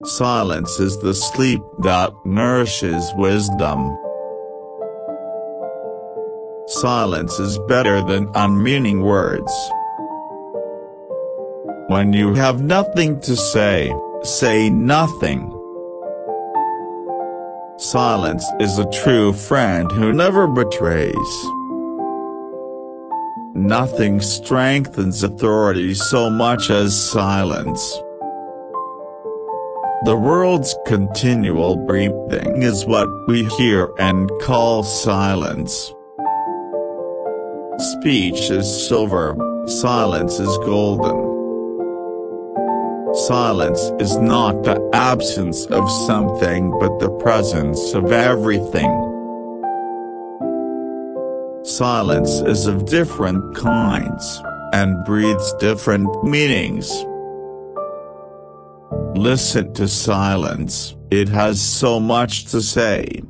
Silence is the sleep that nourishes wisdom. Silence is better than unmeaning words. When you have nothing to say, say nothing. Silence is a true friend who never betrays. Nothing strengthens authority so much as silence. The world's continual breathing is what we hear and call silence. Speech is silver, silence is golden. Silence is not the absence of something but the presence of everything. Silence is of different kinds, and breathes different meanings. Listen to silence, it has so much to say.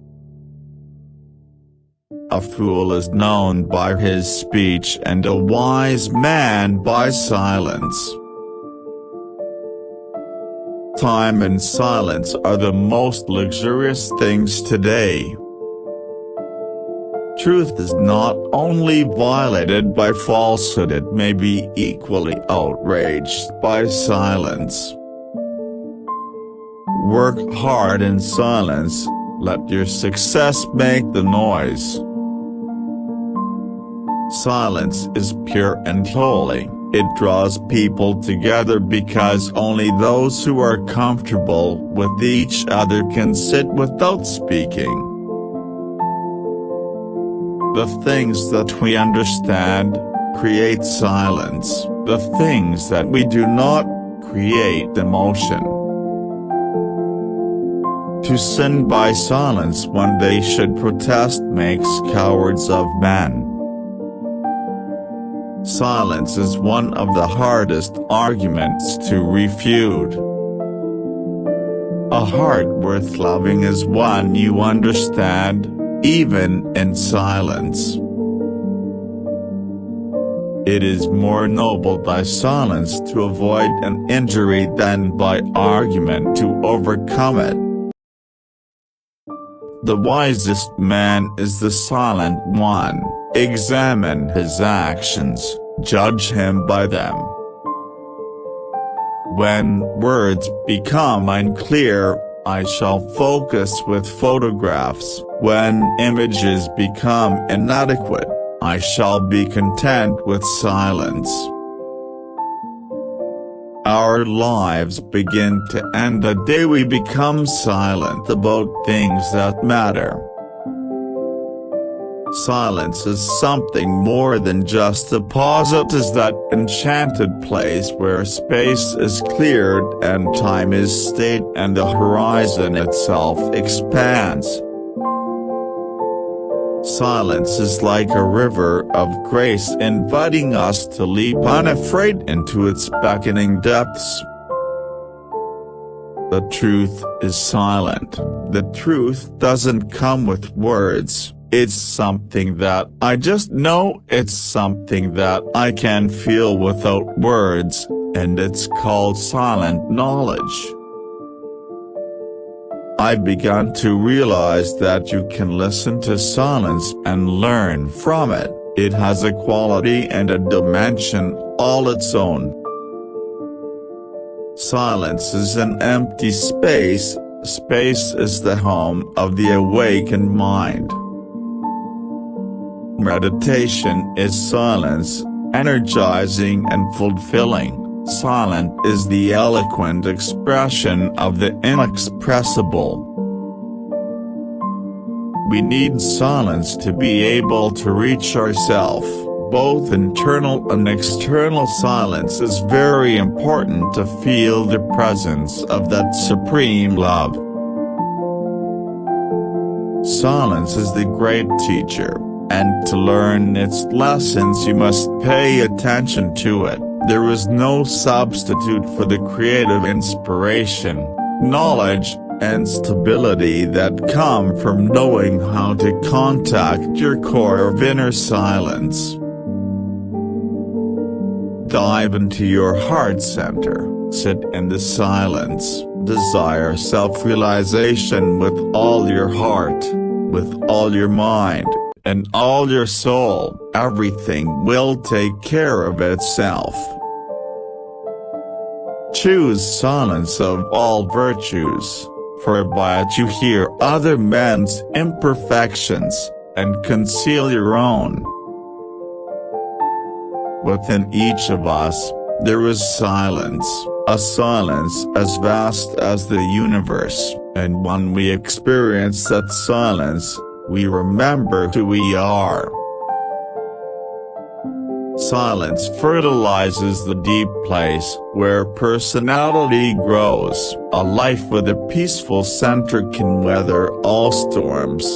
A fool is known by his speech and a wise man by silence. Time and silence are the most luxurious things today. Truth is not only violated by falsehood, it may be equally outraged by silence. Work hard in silence, let your success make the noise. Silence is pure and holy, it draws people together because only those who are comfortable with each other can sit without speaking. The things that we understand create silence, the things that we do not create emotion. To sin by silence when they should protest makes cowards of men. Silence is one of the hardest arguments to refute. A heart worth loving is one you understand, even in silence. It is more noble by silence to avoid an injury than by argument to overcome it. The wisest man is the silent one. Examine his actions, judge him by them. When words become unclear, I shall focus with photographs. When images become inadequate, I shall be content with silence. Our lives begin to end the day we become silent about things that matter. Silence is something more than just a pause. It is that enchanted place where space is cleared and time is stayed and the horizon itself expands. Silence is like a river of grace inviting us to leap unafraid into its beckoning depths. The truth is silent. The truth doesn't come with words. It's something that I just know, it's something that I can feel without words, and it's called silent knowledge. I began to realize that you can listen to silence and learn from it. It has a quality and a dimension all its own. Silence is an empty space. Space is the home of the awakened mind. Meditation is silence, energizing and fulfilling. Silent is the eloquent expression of the inexpressible. We need silence to be able to reach ourselves. Both internal and external silence is very important to feel the presence of that supreme love. Silence is the great teacher, and to learn its lessons you must pay attention to it. There is no substitute for the creative inspiration, knowledge, and stability that come from knowing how to contact your core of inner silence. Dive into your heart center, Sit in the silence, desire self-realization with all your heart, with all your mind, and all your soul. Everything will take care of itself. Choose silence of all virtues, for by it you hear other men's imperfections, and conceal your own. Within each of us, there is silence, a silence as vast as the universe, and when we experience that silence, we remember who we are. Silence fertilizes the deep place where personality grows. A life with a peaceful center can weather all storms.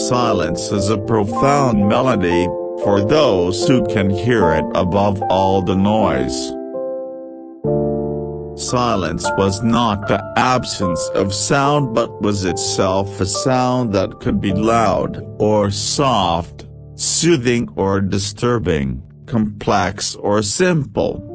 Silence is a profound melody for those who can hear it above all the noise. Silence was not the absence of sound but was itself a sound that could be loud or soft, soothing or disturbing, complex or simple.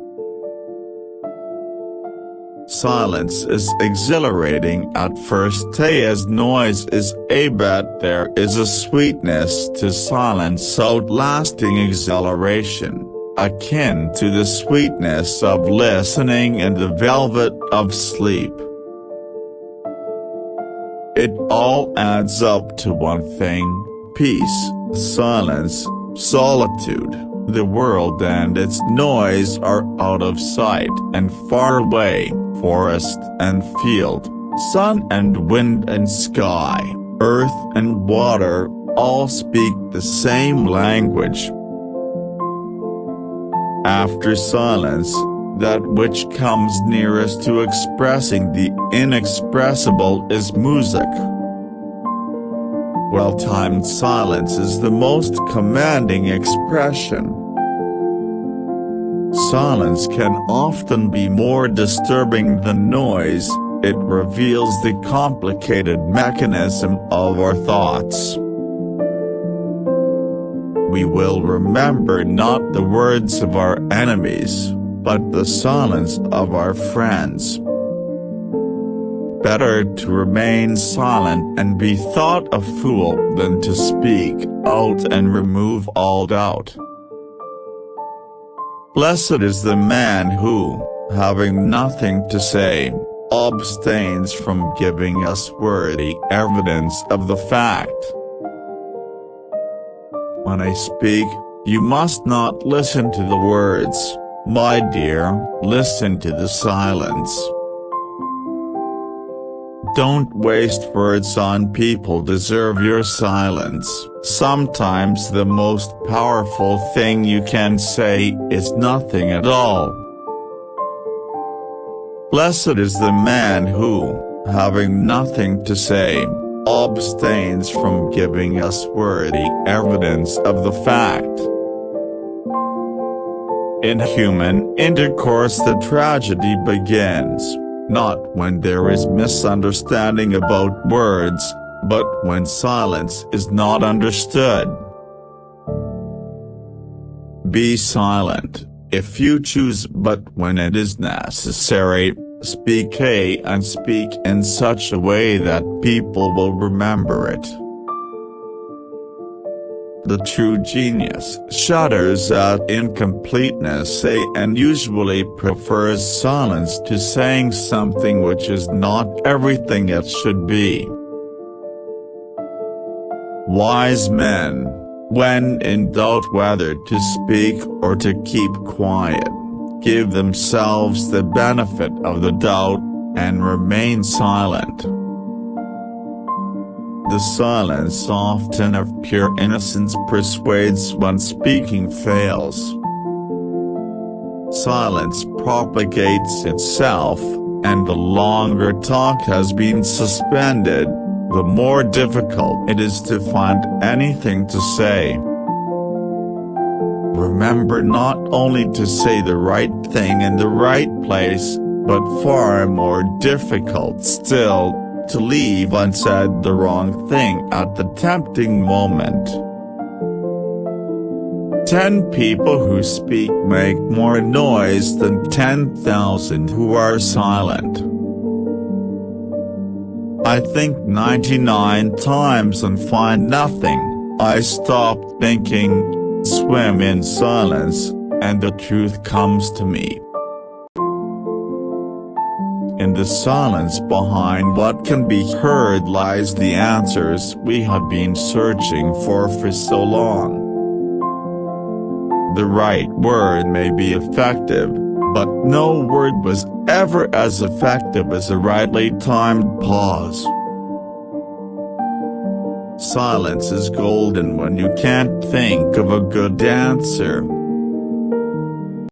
Silence is exhilarating at first as noise is, but there is a sweetness to silence, outlasting exhilaration, akin to the sweetness of listening in the velvet of sleep. It all adds up to one thing: peace, silence, solitude. The world and its noise are out of sight and far away. Forest and field, sun and wind and sky, earth and water, all speak the same language. After silence, that which comes nearest to expressing the inexpressible is music. Well-timed silence is the most commanding expression. Silence can often be more disturbing than noise. It reveals the complicated mechanism of our thoughts. We will remember not the words of our enemies, but the silence of our friends. Better to remain silent and be thought a fool than to speak out and remove all doubt. Blessed is the man who, having nothing to say, abstains from giving us worthy evidence of the fact. When I speak, you must not listen to the words, my dear, listen to the silence. Don't waste words on people deserve your silence. Sometimes the most powerful thing you can say is nothing at all. Blessed is the man who, having nothing to say, abstains from giving us worthy evidence of the fact. In human intercourse the tragedy begins, not when there is misunderstanding about words, but when silence is not understood. Be silent, if you choose, but when it is necessary, speak and speak in such a way that people will remember it. The true genius shudders at incompleteness and usually prefers silence to saying something which is not everything it should be. Wise men, when in doubt whether to speak or to keep quiet, give themselves the benefit of the doubt, and remain silent. The silence often of pure innocence persuades when speaking fails. Silence propagates itself, and the longer talk has been suspended, the more difficult it is to find anything to say. Remember not only to say the right thing in the right place, but far more difficult still, to leave unsaid the wrong thing at the tempting moment. 10 people who speak make more noise than 10,000 who are silent. I think 99 times and find nothing. I stop thinking, swim in silence, and the truth comes to me. In the silence behind what can be heard lies the answers we have been searching for so long. The right word may be effective, but no word was ever as effective as a rightly timed pause. Silence is golden when you can't think of a good answer.